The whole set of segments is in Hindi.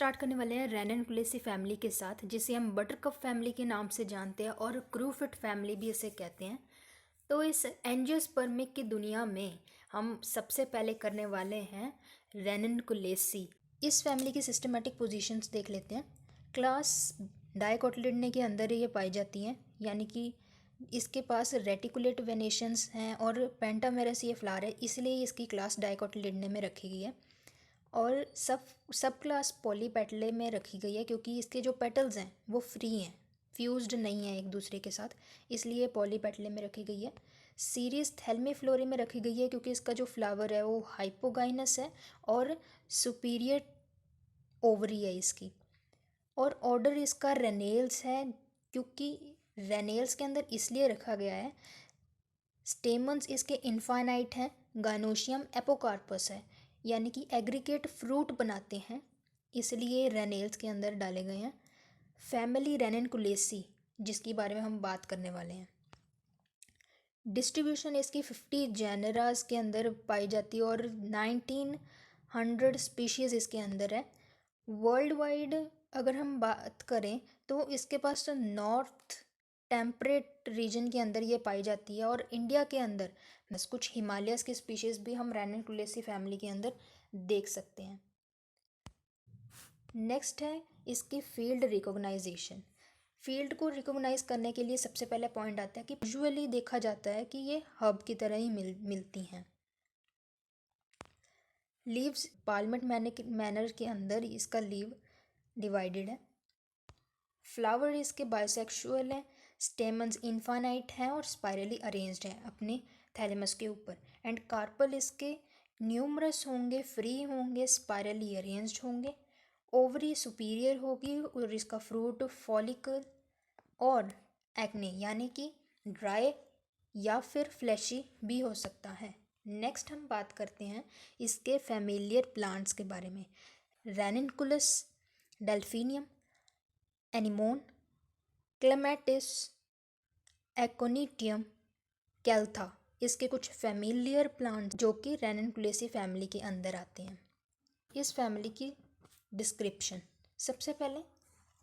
स्टार्ट करने वाले हैं रेननकुलेसी फैमिली के साथ, जिसे हम बटरकप फैमिली के नाम से जानते हैं और क्रूफिट फैमिली भी इसे कहते हैं। तो इस एंजियोस्पर्मिक की दुनिया में हम सबसे पहले करने वाले हैं रेननकुलेसी। इस फैमिली की सिस्टमेटिक पोजीशंस देख लेते हैं। क्लास डाइकोटिलिडने के अंदर ये पाई जाती हैं, यानी कि इसके पास रेटिकुलेट वेनेशंस हैं और पेंटामेरस ये फ्लावर है, इसलिए इसकी क्लास डाइकोटिलिडने में रखी गई है। और सब क्लास पॉलीपेटले में रखी गई है, क्योंकि इसके जो पेटल्स हैं वो फ्री हैं, फ्यूज्ड नहीं है एक दूसरे के साथ, इसलिए पॉलीपेटले में रखी गई है। सीरीज थैल्मीफ्लोरी में रखी गई है, क्योंकि इसका जो फ्लावर है वो हाइपोगाइनस है और सुपीरियर ओवरी है इसकी। और ऑर्डर इसका रेनेल्स है, क्योंकि रेनेल्स के अंदर इसलिए रखा गया है, स्टेमन्स इसके इनफाइनाइट हैं, गायनोशियम एपोकार्पस है, यानी कि एग्रीगेट फ्रूट बनाते हैं, इसलिए रेनेल्स के अंदर डाले गए हैं। फैमिली रेननकुलेसी, जिसके बारे में हम बात करने वाले हैं, डिस्ट्रीब्यूशन इसकी 50 जेनरास के अंदर पाई जाती है और 1900 स्पीशीज़ इसके अंदर है। वर्ल्ड वाइड अगर हम बात करें तो इसके पास नॉर्थ टेम्परेट रीजन के अंदर ये पाई जाती है, और इंडिया के अंदर बस कुछ हिमालयस की स्पीशीज़ भी हम रेननकुलेसी फैमिली के अंदर देख सकते हैं। नेक्स्ट है इसकी फील्ड रिकॉग्नाइजेशन। फील्ड को रिकॉग्नाइज करने के लिए सबसे पहले पॉइंट आता है कि यूजुअली देखा जाता है कि ये हब की तरह ही मिलती हैं। लीव्स पालमेंट मैनर के अंदर इसका लीव डिवाइडेड है। फ्लावर इसके बाइसेक्सुअल है, स्टेमन्स इनफाइनाइट हैं और स्पाइरली अरेंज्ड हैं अपने थैलेमस के ऊपर। एंड कार्पल इसके न्यूमरस होंगे, फ्री होंगे, स्पाइरली अरेंज्ड होंगे। ओवरी सुपीरियर होगी और इसका फ्रूट फॉलिकल और एक्ने, यानी कि ड्राई या फिर फ्लैशी भी हो सकता है। नेक्स्ट हम बात करते हैं इसके फैमिलियर प्लांट्स के बारे में। रेननकुलस, डेल्फिनियम, एनिमोन, क्लेमेटिस, एकोनिटियम, कैल्था, इसके कुछ फैमिलियर प्लांट जो कि रेननकुलेसी फैमिली के अंदर आते हैं। इस फैमिली की डिस्क्रिप्शन, सबसे पहले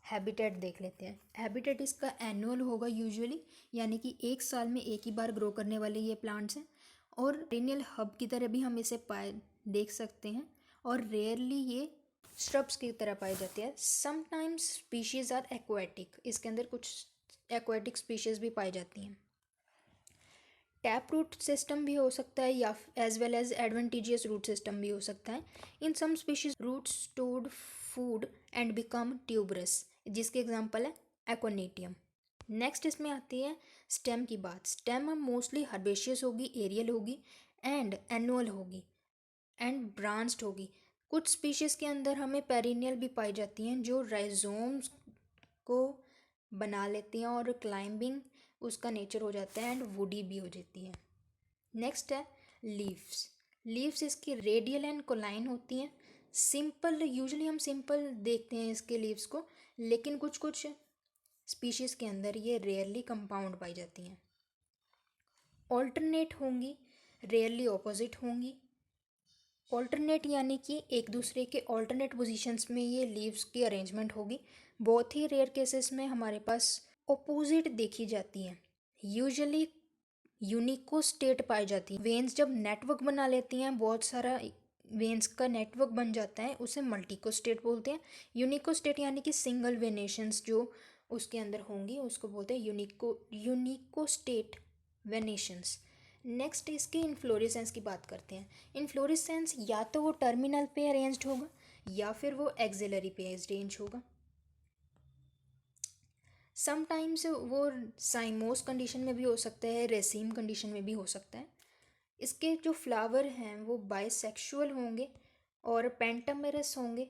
हैबिटेट देख लेते हैं। हैबिटेट इसका एनुअल होगा यूजुअली, यानी कि एक साल में एक ही बार ग्रो करने वाले ये प्लांट्स हैं, और पेरिनियल हब की तरह भी हम इसे देख सकते हैं, और रेयरली ये श्रब्स की तरह पाए जाते हैं। समटाइम्स स्पीशीज़ आर एक्वाटिक, इसके अंदर कुछ एक्वाटिक स्पीशीज़ भी पाई जाती हैं। टैप रूट सिस्टम भी हो सकता है, या as well as adventitious root system भी हो सकता है। In some species root stored food and become tuberous, जिसके एग्जांपल है एकोनिटियम। नेक्स्ट इसमें आती है स्टेम की बात। स्टेम मोस्टली हर्बेशियस होगी, एरियल होगी एंड एनुअल होगी एंड ब्रांच्ड होगी। कुछ स्पीशीज़ के अंदर हमें पेरिनियल भी पाई जाती हैं, जो राइजोम्स को बना लेती हैं और क्लाइंबिंग उसका नेचर हो जाता है एंड वुडी भी हो जाती है। नेक्स्ट है लीव्स। लीव्स इसकी रेडियल एंड कोलाइन होती हैं। सिंपल, यूजुअली हम सिंपल देखते हैं इसके लीव्स को, लेकिन कुछ कुछ स्पीशीज़ के अंदर ये रेयरली कंपाउंड पाई जाती हैं। ऑल्टरनेट होंगी, रेयरली ऑपोजिट होंगी। ऑल्टरनेट यानी कि एक दूसरे के ऑल्टरनेट पोजीशंस में ये लीव्स की अरेंजमेंट होगी। बहुत ही रेयर केसेस में हमारे पास ऑपोजिट देखी जाती हैं। यूजुअली यूनिको स्टेट पाई जाती है। वेन्स जब नेटवर्क बना लेती हैं, बहुत सारा वेन्स का नेटवर्क बन जाता है, उसे मल्टीको स्टेट बोलते हैं। यूनिको स्टेट यानी कि सिंगल वेनेशंस जो उसके अंदर होंगी उसको बोलते हैं यूनिको स्टेट वेनेशंस। नेक्स्ट इसके इन्फ्लोरेसेंस की बात करते हैं। इन्फ्लोरेसेंस या तो वो टर्मिनल पे अरेंज्ड होगा या फिर वो एक्सिलरी पे अरेंज होगा। समटाइम्स वो साइमोस कंडीशन में भी हो सकता है, रेसीम कंडीशन में भी हो सकता है। इसके जो फ्लावर हैं वो बाइसेक्सुअल होंगे और पेंटामेरस होंगे,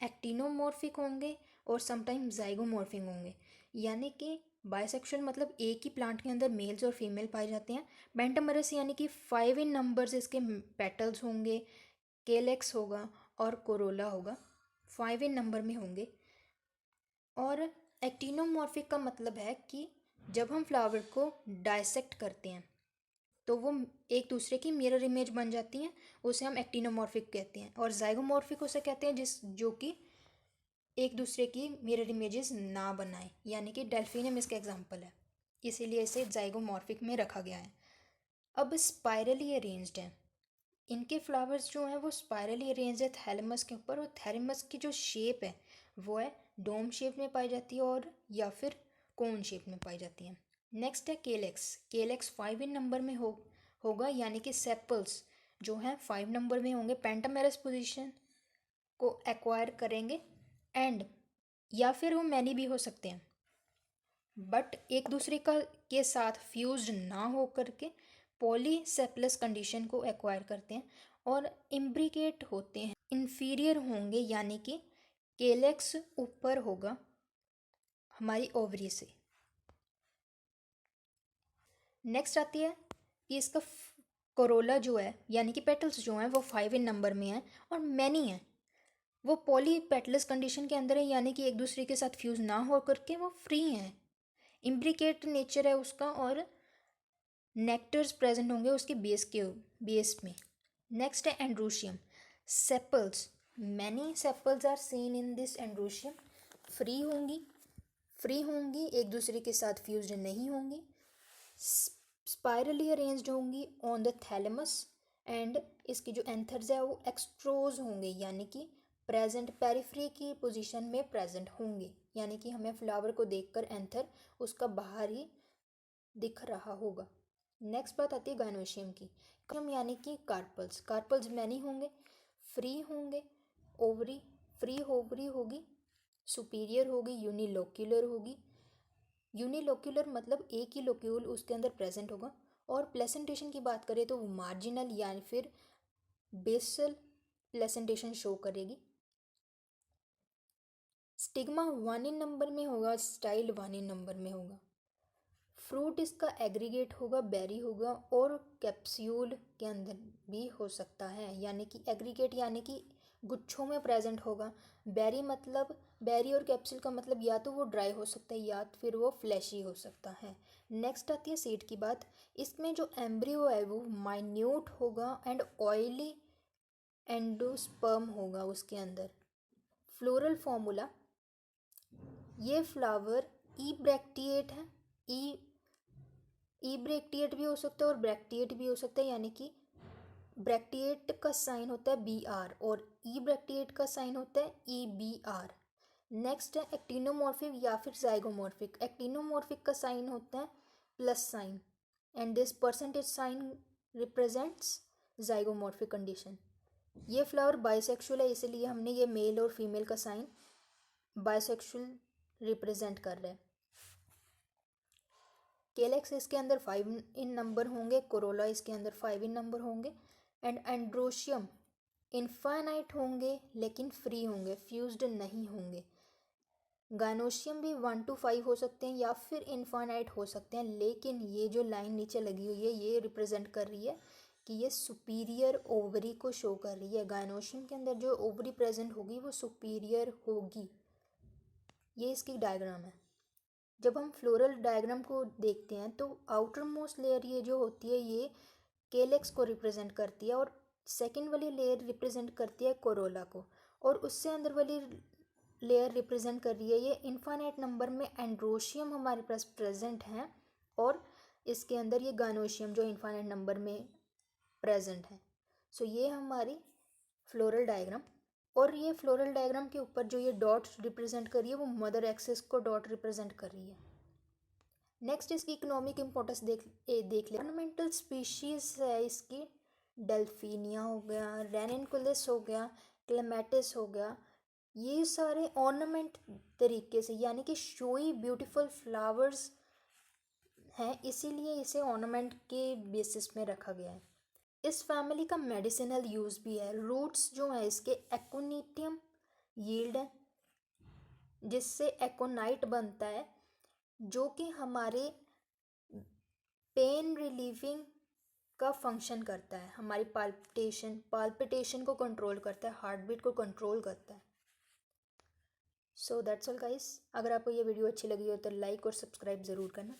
एक्टिनोमॉर्फिक होंगे और समटाइम्स जाइगोमॉर्फिक होंगे। यानी कि बाइसेक्सुअल मतलब एक ही प्लांट के अंदर मेल्स और फीमेल पाए जाते हैं। पेंटामेरस यानी कि 5 इन नंबर्स इसके पेटल्स होंगे, केलेक्स होगा और कोरोला होगा, 5 इन नंबर में होंगे। और एक्टिनोमॉर्फिक का मतलब है कि जब हम फ्लावर को डाइसेक्ट करते हैं तो वो एक दूसरे की मिरर इमेज बन जाती हैं, उसे हम एक्टिनोमॉर्फिक कहते हैं। और जाइगोमॉर्फिक उसे कहते हैं जो कि एक दूसरे की मिरर इमेजेस ना बनाएं, यानी कि डेल्फिनियम इसका एग्जाम्पल है, इसीलिए इसे जाइगोमॉर्फिक में रखा गया है। अब स्पाइरली अरेंज्ड हैं, इनके फ्लावर्स जो हैं वो स्पाइरली अरेंज है थैलेमस के ऊपर, और थैलेमस की जो शेप है वो है डोम शेप में पाई जाती है और या फिर कोन शेप में पाई जाती है। नेक्स्ट है केलेक्स। केलेक्स 5 इन नंबर में होगा, यानी कि सेपल्स जो हैं 5 नंबर में होंगे, पेंटामेरस पोजीशन को एक्वायर करेंगे एंड या फिर वो मैनी भी हो सकते हैं, बट एक दूसरे का के साथ फ्यूज्ड ना हो करके पॉलीसेप्लस कंडीशन को एक्वायर करते हैं और इम्ब्रिकेट होते हैं, इन्फीरियर होंगे, यानी कि केलेक्स ऊपर होगा हमारी ओवरी से। नेक्स्ट आती है कि इसका कोरोला जो है यानी कि पेटल्स जो हैं वो 5 इन नंबर में हैं और मैनी हैं, वो पॉली पेटलस कंडीशन के अंदर है, यानी कि एक दूसरे के साथ फ्यूज ना हो करके वो फ्री हैं, इम्ब्रिकेट नेचर है उसका, और नेक्टर्स प्रेजेंट होंगे उसके बेस में। नेक्स्ट है androecium. Sepals, many sepals are seen in this androecium, free होंगी एक दूसरे के साथ फ्यूज्ड नहीं होंगी, स्पाइरली अरेंज्ड होंगी ऑन द थैलेमस, एंड इसकी जो एंथर्स है वो एक्सट्रोज होंगे, यानी कि प्रेजेंट पेरिफ्री की पोजीशन में प्रेजेंट होंगे, यानी कि हमें फ्लावर को देखकर एंथर उसका बाहर ही दिख रहा होगा। नेक्स्ट बात आती है गायनोशियम की। यानी कि कार्पल्स मैनी होंगे, फ्री होंगे, ओवरी फ्री ओवरी होगी, सुपीरियर होगी, यूनिलोक्यूलर होगी, यूनिलोक्यूलर मतलब एक ही लोक्यूल उसके अंदर प्रेजेंट होगा, और प्लेसेंटेशन की बात करें तो वो मार्जिनल या फिर बेसल प्लेसेंटेशन शो करेगी। स्टिग्मा 1 इन नंबर में होगा, स्टाइल 1 इन नंबर में होगा। फ्रूट इसका एग्रीगेट होगा, बेरी होगा, और कैप्सूल के अंदर भी हो सकता है, यानी कि एग्रीगेट यानी कि गुच्छों में प्रेजेंट होगा, बेरी और कैप्सूल का मतलब या तो वो ड्राई हो सकता है या फिर वो फ्लैशी हो सकता है। नेक्स्ट आती है सीड की बात। इसमें जो एम्ब्रियो है वो माइन्यूट होगा एंड ऑयली एंडोस्पर्म होगा उसके अंदर। फ्लोरल फॉर्मूला, ये फ्लावर ई ब्रैक्टिएट है, ई ब्रैक्टिएट भी हो सकता है और ब्रैक्टिएट भी हो सकता है, यानी कि ब्रैक्टिएट का साइन होता है BR और ई ब्रैक्टिएट का साइन होता है EBR। नेक्स्ट है एक्टिनोमॉर्फिक या फिर जाइगोमॉर्फिक। एक्टिनोमॉर्फिक का साइन होता है plus sign and this percentage sign represents zygomorphic condition. ये फ्लावर बाइसेक्सुअल है, इसलिए हमने ये मेल और फीमेल का साइन बाइसेक्सुअल रिप्रेजेंट कर रहे हैं। केलेक्स इसके अंदर 5 इन नंबर होंगे, कोरोला इसके अंदर 5 इन नंबर होंगे, एंड एंड्रोशियम इनफाइनाइट होंगे लेकिन फ्री होंगे, फ्यूज्ड नहीं होंगे। गायनोशियम भी 1 to 5 हो सकते हैं या फिर इनफाइनाइट हो सकते हैं, लेकिन ये जो लाइन नीचे लगी हुई है ये रिप्रेजेंट कर रही है कि ये सुपीरियर ओवरी को शो कर रही है। गायनोशियम के अंदर जो ओवरी प्रेजेंट होगी वो सुपीरियर होगी। ये इसकी डायग्राम है। जब हम फ्लोरल डायग्राम को देखते हैं तो आउटर मोस्ट लेयर ये जो होती है ये केलेक्स को रिप्रेजेंट करती है, और सेकंड वाली लेयर रिप्रेजेंट करती है कोरोला को, और उससे अंदर वाली लेयर रिप्रेजेंट कर रही है ये इनफाइनाइट नंबर में एंड्रोशियम हमारे पास प्रेजेंट हैं, और इसके अंदर ये गायनोशियम जो इनफाइनाइट नंबर में प्रेजेंट है। सो ये हमारी फ्लोरल डायग्राम, और ये फ्लोरल डायग्राम के ऊपर जो ये डॉट रिप्रेजेंट कर रही है वो mother axis co dot represent कर रही है। नेक्स्ट इसकी इकोनॉमिक इंपॉर्टेंस देख ले। ऑर्नामेंटल स्पीशीज है इसकी, डेल्फिनिया हो गया, रेनिनकुलस हो गया, क्लेमेटिस हो गया, ये सारे ऑर्नामेंट तरीके से यानी कि शोई ब्यूटीफुल फ्लावर्स हैं, इसीलिए इसे ऑर्नामेंट के बेसिस में रखा गया है। इस फैमिली का मेडिसिनल यूज़ भी है। रूट्स जो है इसके एकोनिटियम यील्ड है, जिससे एकोनाइट बनता है जो कि हमारे पेन रिलीविंग का फंक्शन करता है, हमारी पाल्पिटेशन को कंट्रोल करता है, हार्ट बीट को कंट्रोल करता है। सो दैट्स ऑल गाइस, अगर आपको ये वीडियो अच्छी लगी हो तो लाइक और सब्सक्राइब ज़रूर करना।